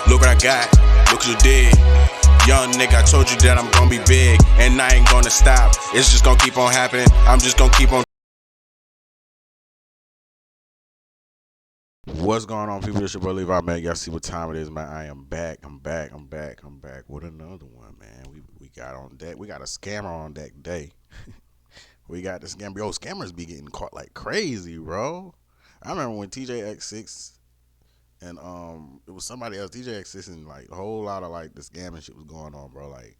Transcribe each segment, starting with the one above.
Look what I got, look what you did. Young nigga, I told you that I'm gonna be big, and I ain't gonna stop. It's just gonna keep on happening. I'm just gonna keep on. What's going on, people? It's your boy Levi, man. Y'all see what time it is, man. I am back. I'm back with another one, man. We got on deck. We got a scammer on deck today. We got the scammer. Yo, scammers be getting caught like crazy, bro. I remember when TJX6 and it was somebody else, TJX6, and like a whole lot of like the scamming shit was going on, bro. Like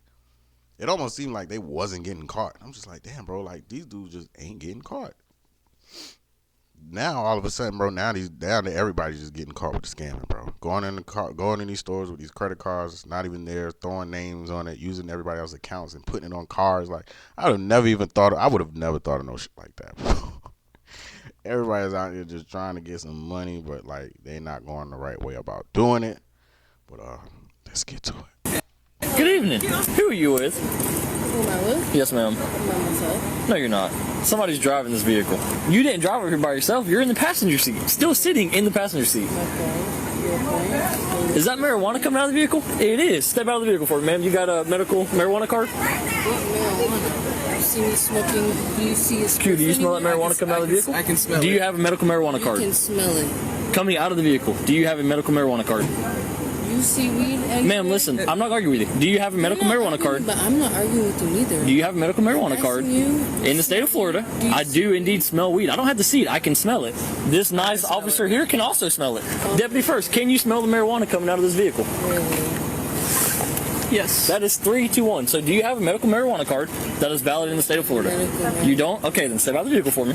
it almost seemed like they wasn't getting caught. I'm just like, damn, bro. Like these dudes just ain't getting caught. Now all of a sudden, bro, now everybody's just getting caught with the scamming, bro. Going in these stores with these credit cards, not even there, throwing names on it, using everybody else's accounts and putting it on cards. Like I would have never thought of no shit like that, bro. Everybody's out here just trying to get some money, but like they're not going the right way about doing it. But let's get to it. Good evening. Who are you with? Who am I with? Yes, ma'am. By myself. No, you're not. Somebody's driving this vehicle. You didn't drive over here by yourself. You're in the passenger seat. Still sitting in the passenger seat. Okay. Is that marijuana coming out of the vehicle? It is. Step out of the vehicle for me, ma'am. You got a medical marijuana card? What marijuana? You see me smoking? Do you see it? Q, do you smell that marijuana coming out of the vehicle? I can smell it. Do you have a medical marijuana card? You can smell it. Coming out of the vehicle. Do you have a medical marijuana card? You see weed? Ma'am, listen. I'm not arguing with you. Do you have a medical marijuana card? But I'm not arguing with you either. Do you have a medical marijuana card? In the state of Florida, I do indeed smell weed. I don't have to see it. I can smell it. This nice officer here can also smell it. Deputy First, can you smell the marijuana coming out of this vehicle? Really? Yes. That is 3, 2, 1. So do you have a medical marijuana card that is valid in the state of Florida? You don't? Okay, then step out of the vehicle for me.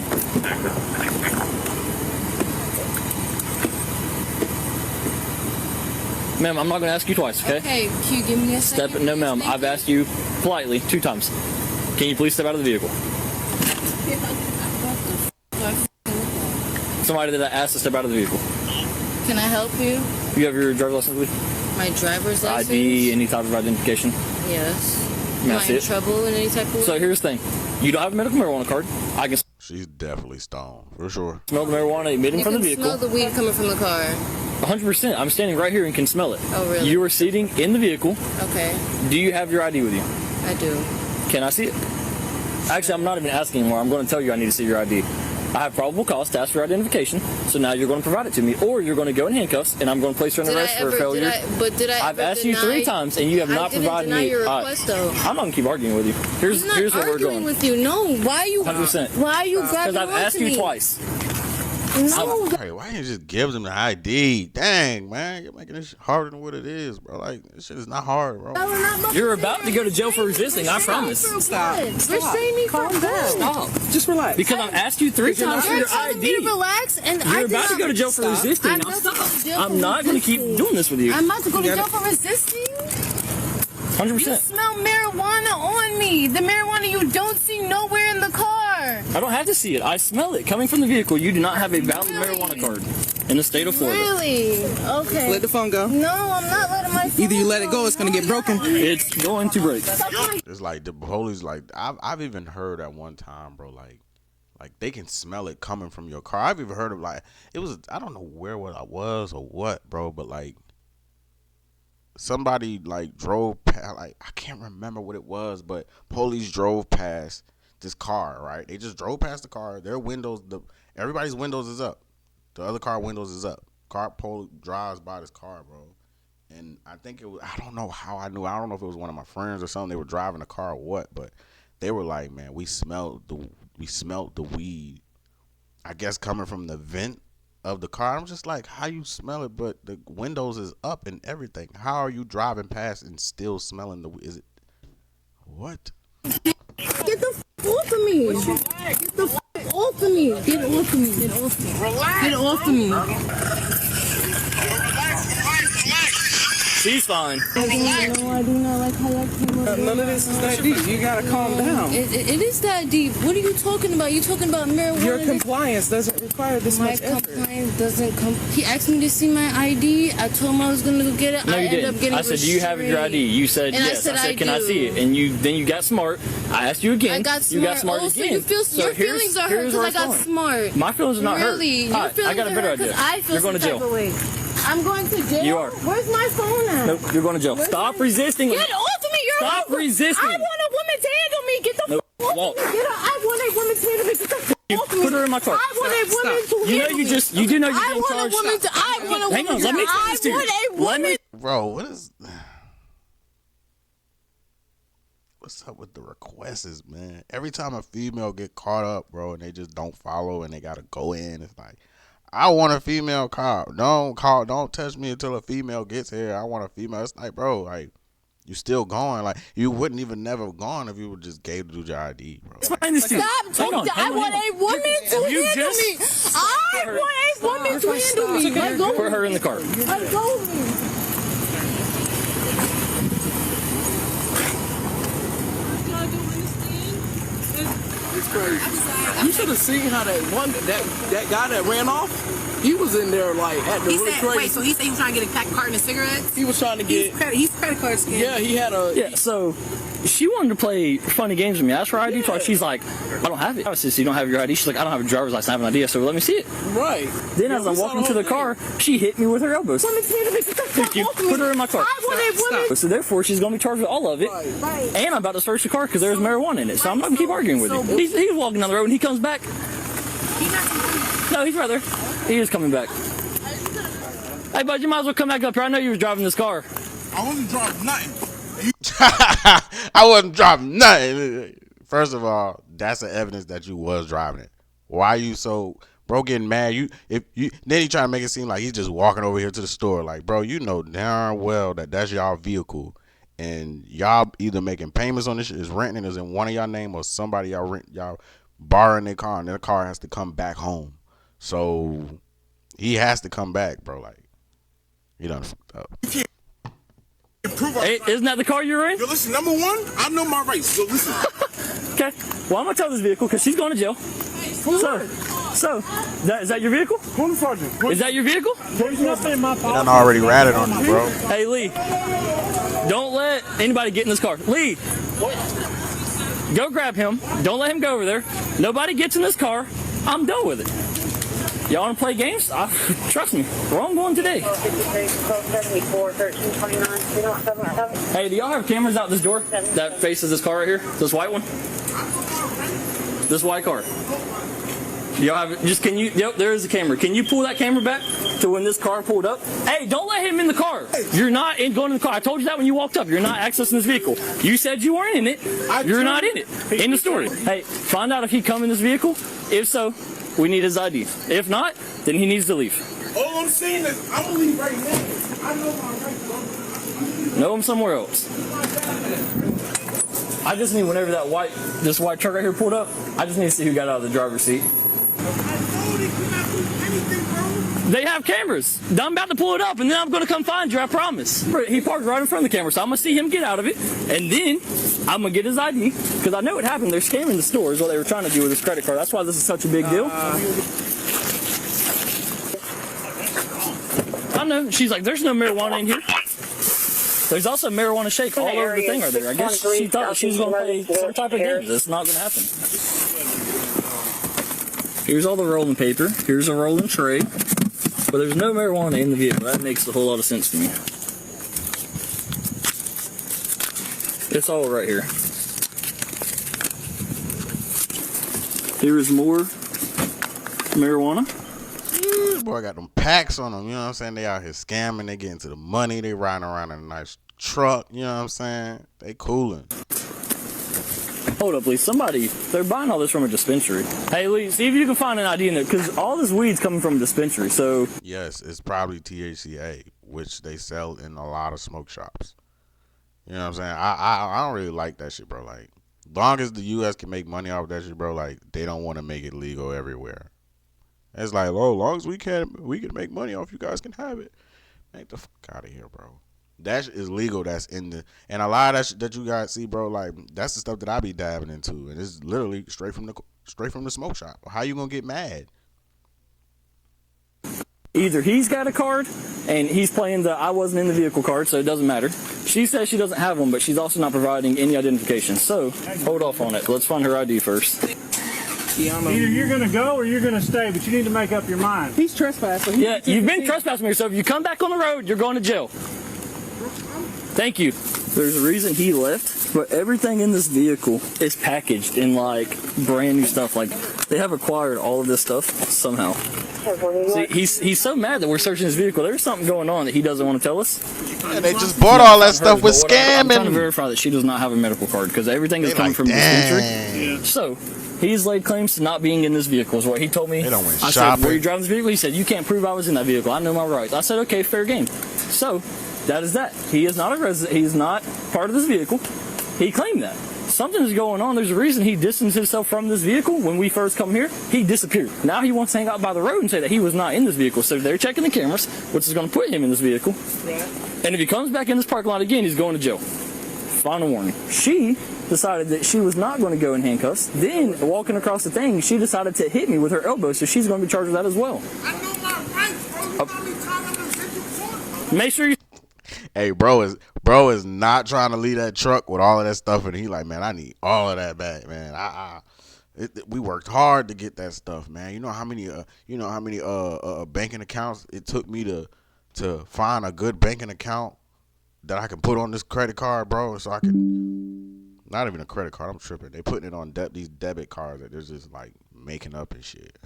Ma'am, I'm not going to ask you twice, okay? Okay, can you give me a second? No, ma'am. I've asked you politely 2 times. Can you please step out of the vehicle? Somebody that I asked to step out of the vehicle. Can I help you? You have your driver's license with you? My driver's license? ID, any type of identification? Yes. May I Am I see in it? trouble in any type of way? So here's the thing. You don't have a medical marijuana card. I can She's definitely stoned for sure. smell the marijuana emitting from the You can vehicle. smell the weed coming from the car. 100%. I'm standing right here and can smell it. Oh, really? You are sitting in the vehicle. Okay, Do you have your ID with you? I do. Can I see it? Actually, I'm not even asking anymore. I'm going to tell you I need to see your ID. I have probable cause to ask for identification, so now you're going to provide it to me, or you're going to go in handcuffs, and I'm going to place you under arrest for failure. I've asked you 3 times, and you have not provided me. Your request, though. I'm not going to keep arguing with you. Here's where we're going. With you. No, why are you? 100%. Why are you grabbing Because I've asked you twice. No. Hey, why you just give them the ID? Dang, man, you're making this harder than what it is, bro. Like this shit is not hard, bro. You're about to go to jail for resisting. I promise. Stop. You're saying me for what? Stop. Just relax. Because I've asked you 3 times for You're your telling me ID. to relax, and You're about to go to jail for resisting. Now stop. I'm not going to keep doing this with you. I'm about to go to jail for resisting. 100%. You smell marijuana on me. The marijuana you don't see nowhere in the car. I don't have to see it. I smell it coming from the vehicle. You do not have a valid marijuana card in the state of Florida. Really? Okay. Let the phone go. No, I'm not letting my phone Either you let it go, it's gonna get broken. It's going to break. It's like the police. Like I've even heard at one time, bro. Like they can smell it coming from your car. I've even heard of like it was. I don't know what I was or what, bro. But like somebody like drove past. Like I can't remember what it was, but police drove past this car. Right? They just drove past the car. Their windows. Everybody's windows is up. The other car windows is up. Car pole drives by this car, bro. And I think it was, I don't know how I knew. I don't know if it was one of my friends or something. They were driving the car or what, but they were like, man, we smelled the weed, I guess, coming from the vent of the car. I'm just like, how you smell it, but the windows is up and everything. How are you driving past and still smelling the, is it, what? Get the f off of me. Get the f off of me. Get off of me. Get off of me. Get off of me. She's fine. I do not like how y'all came up. None of this is that deep. You gotta calm down. It is that deep. What are you talking about? You talking about marijuana? Your compliance doesn't require this My much effort. compliance doesn't come. He asked me to see my ID. I told him I was gonna go get it. No, you ended up didn't. getting I said, do you have your ID? You said And I yes. said, I said, I can I do. see it? And then you got smart. I asked you again. I got smart. You got smart So again. you feel your feelings are hurt because I got smart. My feelings are not Really? hurt. Your All right, feelings I got a are better hurt idea. 'cause I feel You're going to some type jail. of way. I'm going to jail. You are. Where's my phone at? Nope, you're going to jail. Stop resisting. Get off of me. Stop resisting. I want a woman to handle me. Get the Nope, off won't. of me. I want a woman to handle me. Get the off of me. Put her in my car. I want a woman to handle me. You do know you're I getting want a charged. woman to. I want a woman. Hang on, let me I finish want a woman. Let me. Bro, what's up with the requests, man? Every time a female get caught up, bro, and they just don't follow and they gotta go in, it's like, I want a female cop. Don't touch me until a female gets here. I want a female. It's like, bro, like, you still going. Like, you wouldn't even never gone if you were just gay to do your ID, bro. Stop talking. I want a woman to handle me. I want a woman to handle me. Let go. Put her in the car. Let go of me. It's crazy. You should have seen how that guy that ran off. He was in there like at the really crazy. Wait, so he said he was trying to get a carton of cigarettes? He was trying to get. He's credit card scam. Yeah, he had a. Yeah, so she wanted to play funny games with me. I asked for her ID twice. She's like, I don't have it. I said, so you don't have your ID? She's like, I don't have a driver's license. I have an ID. So let me see it. Right. Then as I'm walking to the car, she hit me with her elbows. Put her in my car. I want a woman. So therefore, she's going to be charged with all of it. Right. And I'm about to search the car because there's marijuana in it. So I'm not going to keep arguing with him. He's walking down the road and he comes back. No, he's right there. He is coming back. Hey, bud, you might as well come back up here. I know you was driving this car. I wasn't driving nothing. I wasn't driving nothing. First of all, that's the evidence that you was driving it. Why you so bro getting mad? Then he trying to make it seem like he's just walking over here to the store. Like, bro, you know darn well that that's y'all vehicle, and y'all either making payments on this shit, is renting, is in one of y'all name, or somebody y'all borrowing their car, and their car has to come back home. So he has to come back, bro. Like, he done fucked up. Hey, isn't that the car you're in? Yo, listen, number one, I know my rights. Yo, listen. Okay. Well, I'm gonna tow this vehicle because she's going to jail. So, is that your vehicle? Is that your vehicle? He done already ratted on you, bro. Hey, Lee, don't let anybody get in this car. Lee, go grab him. Don't let him go over there. Nobody gets in this car. I'm done with it. Y'all want to play games? Trust me, where I'm going today. Hey, do y'all have cameras out this door that faces this car right here? This white one? This white car. Do y'all have it? Can you? Yep, there is a camera. Can you pull that camera back to when this car pulled up? Hey, don't let him in the car. You're not going in the car. I told you that when you walked up. You're not accessing this vehicle. You said you weren't in it. You're not in it. In the story. Hey, find out if he come in this vehicle. If so, we need his ID. If not, then he needs to leave. All I'm saying is, I'm gonna leave right now. I know my rights, bro. Know him somewhere else. I just need whenever this white truck right here pulled up, I just need to see who got out of the driver's seat. They have cameras. I'm about to pull it up, and then I'm going to come find you, I promise. He parked right in front of the camera, so I'm going to see him get out of it, and then I'm going to get his ID, because I know what happened. They're scamming the store is what they were trying to do with his credit card. That's why this is such a big deal. I know. She's like, there's no marijuana in here. There's also marijuana shake all over the thing right there. I guess she thought she was going to play some type of game. That's not going to happen. Here's all the rolling paper. Here's a rolling tray. But there's no marijuana in the vehicle. That makes a whole lot of sense to me. It's all right here. Here is more marijuana. Boy, got them packs on them. You know what I'm saying? They out here scamming. They getting to the money. They riding around in a nice truck. You know what I'm saying? They cooling. Hold up, please. They're buying all this from a dispensary. Hey, Lee, see if you can find an ID in there, because all this weed's coming from a dispensary, so... Yes, it's probably THCA, which they sell in a lot of smoke shops. You know what I'm saying? I don't really like that shit, bro. Like, long as the U.S. can make money off that shit, bro, like, they don't want to make it legal everywhere. It's like, oh, as long as we can make money off, you guys can have it. Make the fuck out of here, bro. That is legal. That's in the, and a lot of that shit that you guys see, bro. Like, that's the stuff that I be dabbing into, and it's literally straight from the smoke shop. How you gonna get mad? Either he's got a card and he's playing the I wasn't in the vehicle card, so it doesn't matter. She says she doesn't have one, but she's also not providing any identification. So hold off on it. Let's find her ID first. Kiana. Either you're going to go or you're going to stay, but you need to make up your mind. He's trespassing. Yeah, you've been trespassing yourself. You come back on the road, you're going to jail. Thank you. There's a reason he left, but everything in this vehicle is packaged in like brand new stuff. Like they have acquired all of this stuff somehow. See, he's so mad that we're searching his vehicle. There's something going on that he doesn't want to tell us. And they just bought all that stuff with I'm trying to scamming. verify that she does not have a medical card because everything is They coming like, from the dang. dispensary. So he's laid claims to not being in this vehicle is what he told me. They done went I shopping. said, were you driving this vehicle? He said, you can't prove I was in that vehicle. I know my rights. I said, okay, fair game. So that is that. He is not a resident. He's not part of this vehicle. He claimed that. Something's going on. There's a reason he distanced himself from this vehicle. When we first come here, he disappeared. Now he wants to hang out by the road and say that he was not in this vehicle. So they're checking the cameras, which is going to put him in this vehicle. Right. And if he comes back in this parking lot again, he's going to jail. Final warning. She decided that she was not going to go in handcuffs. Then, walking across the thing, she decided to hit me with her elbow, so she's going to be charged with that as well. I know my rights, bro. You know how many times I've been sent you before? Make sure you... Hey, bro is not trying to leave that truck with all of that stuff, and he like, man, I need all of that back, man. We worked hard to get that stuff, man. You know how many banking accounts it took me to find a good banking account that I can put on this credit card, bro, so I can. Not even a credit card. I'm tripping. They putting it on these debit cards that they're just like making up and shit.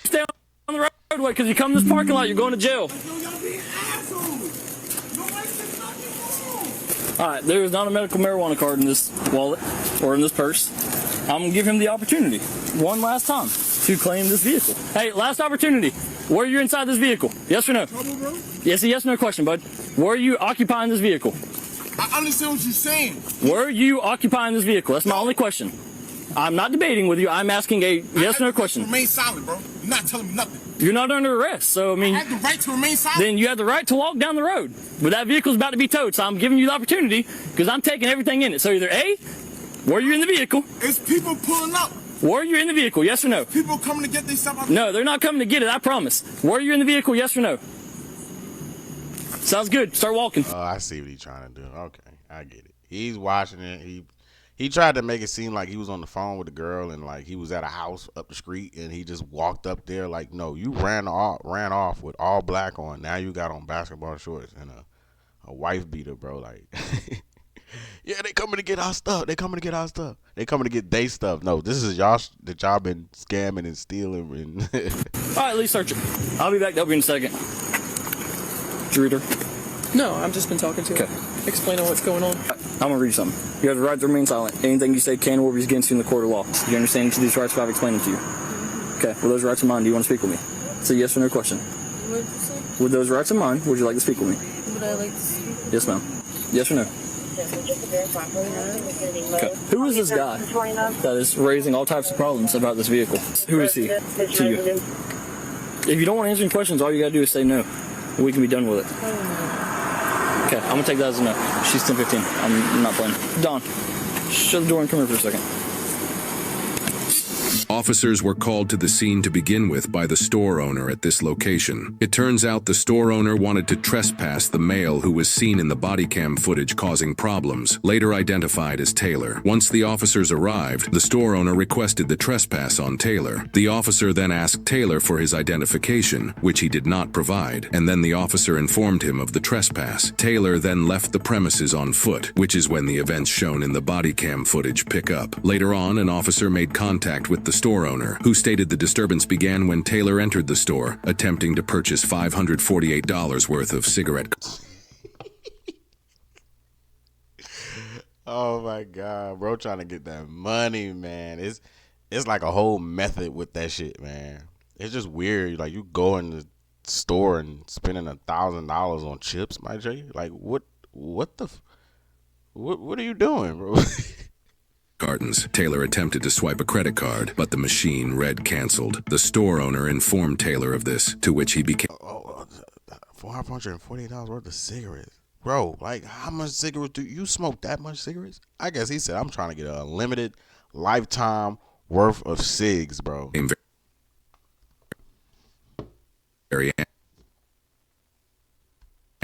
stay on the roadway, because you come to this parking lot, you're going to jail. Yo, y'all being assholes. Nobody said nothing wrong. All right, there is not a medical marijuana card in this wallet or in this purse. I'm going to give him the opportunity one last time to claim this vehicle. Hey, last opportunity. Were you inside this vehicle? Yes or no? Trouble, bro? Yes, a yes, no question, bud. Were you occupying this vehicle? I understand what you're saying. Were you occupying this vehicle? That's my only question. I'm not debating with you. I'm asking a yes, no question. Remain silent, bro. You're not telling me nothing. You're not under arrest, so I mean, I have the right to remain silent. then you have the right to walk down the road. But that vehicle's about to be towed, so I'm giving you the opportunity because I'm taking everything in it. So either A, were you in the vehicle? It's people pulling up. Were you in the vehicle? Yes or no? People coming to get their stuff out. No, they're not coming to get it, I promise. Were you in the vehicle? Yes or no? Sounds good. Start walking. Oh, I see what he's trying to do. Okay, I get it. He's watching it. He tried to make it seem like he was on the phone with the girl and like he was at a house up the street and he just walked up there like, no, you ran off with all black on. Now you got on basketball shorts and a wife beater, bro. Like, yeah, they coming to get our stuff. They coming to get our stuff. They coming to get they stuff. No, this is y'all that y'all been scamming and stealing. And All right, Lee, search it. I'll be back. That'll be in a second. Drooter. No, I've just been talking to him, explaining what's going on. I'm going to read you something. You have the right to remain silent. Anything you say can or will be against you in the court of law. Do you understand each of these rights if I've explained them to you? Okay. With those rights in mind, do you want to speak with me? It's a yes or no question. What did you say? With those rights in mind, would you like to speak with me? Would I like to speak? Yes, ma'am. Yes or no? Okay. Who is this guy that is raising all types of problems about this vehicle? Who is he to you? If you don't want to answer any questions, all you got to do is say no. And we can be done with it. Okay, I'm going to take that as a no. She's 10-15. I'm not playing. Don, shut the door and come here for a second. Officers were called to the scene to begin with by the store owner at this location. It turns out the store owner wanted to trespass the male who was seen in the body cam footage causing problems, later identified as Taylor. Once the officers arrived, the store owner requested the trespass on Taylor. The officer then asked Taylor for his identification, which he did not provide, and then the officer informed him of the trespass. Taylor then left the premises on foot, which is when the events shown in the body cam footage pick up. Later on, an officer made contact with the store owner, who stated the disturbance began when Taylor entered the store, attempting to purchase $548 worth of cigarette. oh my god, bro, trying to get that money, man. It's like a whole method with that shit, man. It's just weird. Like you go in the store and spending $1,000 on chips, my J. Like what are you doing, bro? Cartons. Taylor attempted to swipe a credit card, but the machine read canceled. The store owner informed Taylor of this, to which he became $448 worth of cigarettes. Bro, like how much cigarettes do you smoke? That much cigarettes? I guess he said, I'm trying to get a unlimited lifetime worth of cigs, bro. very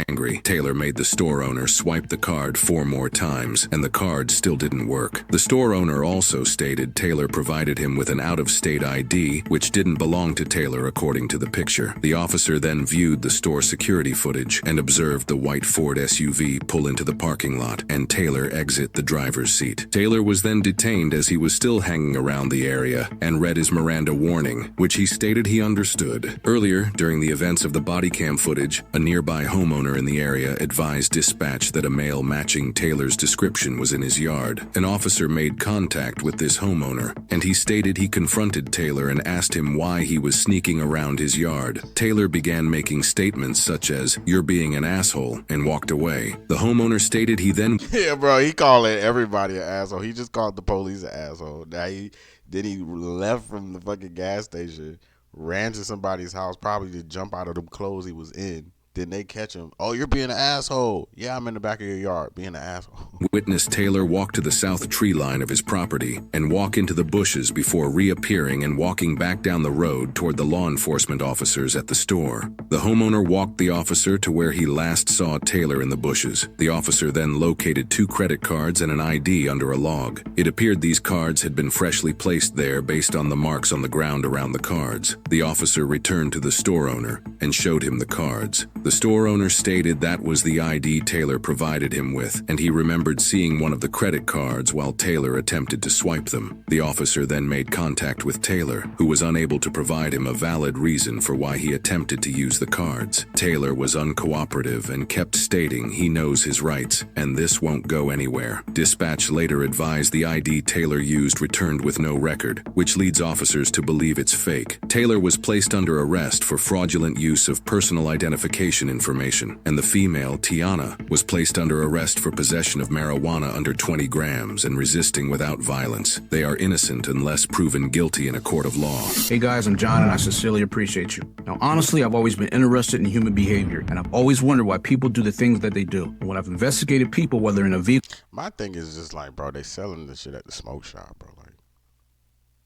Angry, Taylor made the store owner swipe the card 4 more times, and the card still didn't work. The store owner also stated Taylor provided him with an out-of-state ID, which didn't belong to Taylor according to the picture. The officer then viewed the store security footage and observed the white Ford SUV pull into the parking lot and Taylor exit the driver's seat. Taylor was then detained as he was still hanging around the area and read his Miranda warning, which he stated he understood. Earlier, during the events of the body cam footage, a nearby homeowner in the area advised dispatch that a male matching Taylor's description was in his yard. An officer made contact with this homeowner, and he stated he confronted Taylor and asked him why he was sneaking around his yard. Taylor began making statements such as, "You're being an asshole," and walked away. The homeowner stated he then Yeah, bro, he calling everybody an asshole. He just called the police an asshole. Now he left from the fucking gas station, ran to somebody's house, probably to jump out of the clothes he was in. Then they catch him. "Oh, you're being an asshole." "Yeah, I'm in the back of your yard being an asshole." witnessed Taylor walk to the south tree line of his property and walk into the bushes before reappearing and walking back down the road toward the law enforcement officers at the store. The homeowner walked the officer to where he last saw Taylor in the bushes. The officer then located 2 credit cards and an ID under a log. It appeared these cards had been freshly placed there based on the marks on the ground around the cards. The officer returned to the store owner and showed him the cards. The store owner stated that was the ID Taylor provided him with, and he remembered seeing one of the credit cards while Taylor attempted to swipe them. The officer then made contact with Taylor, who was unable to provide him a valid reason for why he attempted to use the cards. Taylor was uncooperative and kept stating he knows his rights, and this won't go anywhere. Dispatch later advised the ID Taylor used returned with no record, which leads officers to believe it's fake. Taylor was placed under arrest for fraudulent use of personal identification information, and the female, Tiana, was placed under arrest for possession of marijuana under 20 grams and resisting without violence. They are innocent unless proven guilty in a court of law. Hey guys, I'm John and I sincerely appreciate you. Now honestly, I've always been interested in human behavior, and I've always wondered why people do the things that they do. And when I've investigated people, whether in a vehicle... My thing is just like, bro, they selling the shit at the smoke shop, bro. Like,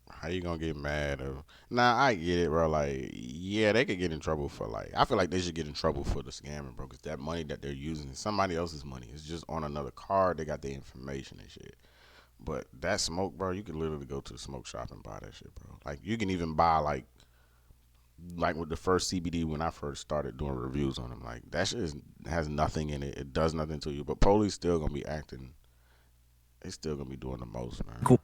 how you gonna get mad? Nah, I get it, bro. Like, yeah, they could get in trouble for, like, I feel like they should get in trouble for the scamming, bro, because that money that they're using is somebody else's money. It's just on another card. They got their information and shit. But that smoke, bro, you can literally go to the smoke shop and buy that shit, bro. Like, you can even buy, like with the first CBD when I first started doing reviews on them. Like, that shit has nothing in it. It does nothing to you. But police still gonna be acting. They still gonna be doing the most, man. Cool.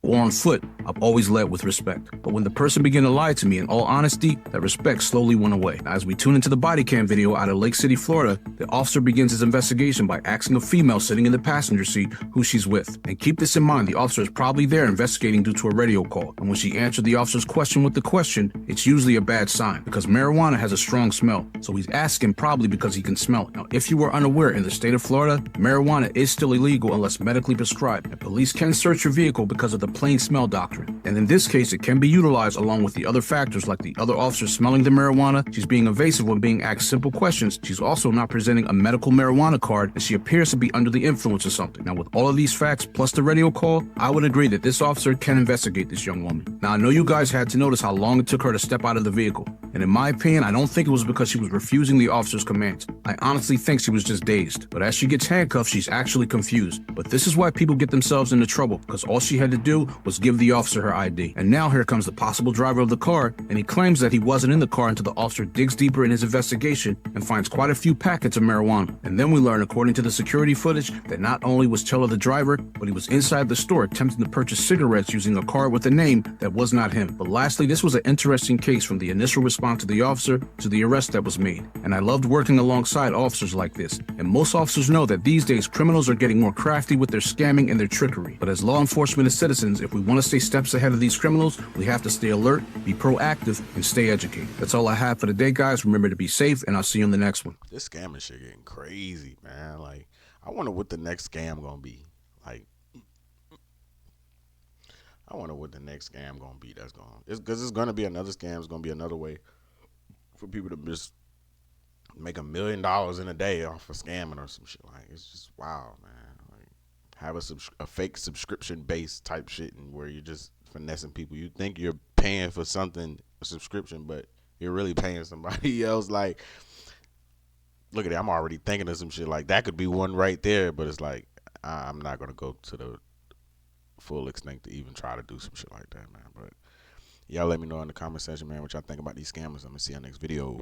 Or on foot, I've always led with respect. But when the person began to lie to me, in all honesty, that respect slowly went away. As we tune into the body cam video out of Lake City, Florida, the officer begins his investigation by asking a female sitting in the passenger seat who she's with. And keep this in mind, the officer is probably there investigating due to a radio call. And when she answered the officer's question with the question, it's usually a bad sign because marijuana has a strong smell. So he's asking probably because he can smell it. Now, if you were unaware, in the state of Florida, marijuana is still illegal unless medically prescribed. And police can search your vehicle because of the plain smell doctrine. And in this case, it can be utilized along with the other factors like the other officer smelling the marijuana, she's being evasive when being asked simple questions, she's also not presenting a medical marijuana card, and she appears to be under the influence of something. Now, with all of these facts plus the radio call, I would agree that this officer can investigate this young woman. Now, I know you guys had to notice how long it took her to step out of the vehicle. And in my opinion, I don't think it was because she was refusing the officer's commands. I honestly think she was just dazed. But as she gets handcuffed, she's actually confused. But this is why people get themselves into trouble, because all she had to do was give the officer her ID. And now here comes the possible driver of the car, and he claims that he wasn't in the car until the officer digs deeper in his investigation and finds quite a few packets of marijuana. And then we learn, according to the security footage, that not only was Taylor the driver, but he was inside the store attempting to purchase cigarettes using a card with a name that was not him. But lastly, this was an interesting case from the initial response to the officer to the arrest that was made. And I loved working alongside officers like this. And most officers know that these days criminals are getting more crafty with their scamming and their trickery. But as law enforcement and citizens, if we want to stay steps ahead of these criminals, we have to stay alert, be proactive, and stay educated. That's all I have for today, guys. Remember to be safe, and I'll see you on the next one. This scamming shit getting crazy, man. Like, I wonder what the next scam gonna be. Like, I wonder what the next scam gonna be. Because it's gonna be another scam. It's gonna be another way for people to just make $1 million in a day off of scamming or some shit. Like, it's just wild, man. Like, have a fake subscription based type shit, and where you're just finessing people. You think you're paying for something, a subscription, but you're really paying somebody else. Like, look at it. I'm already thinking of some shit like that could be one right there, but it's like I'm not gonna go to the full extent to even try to do some shit like that, man. But y'all let me know in the comment section, man, what y'all think about these scammers. I'm gonna see y'all next video.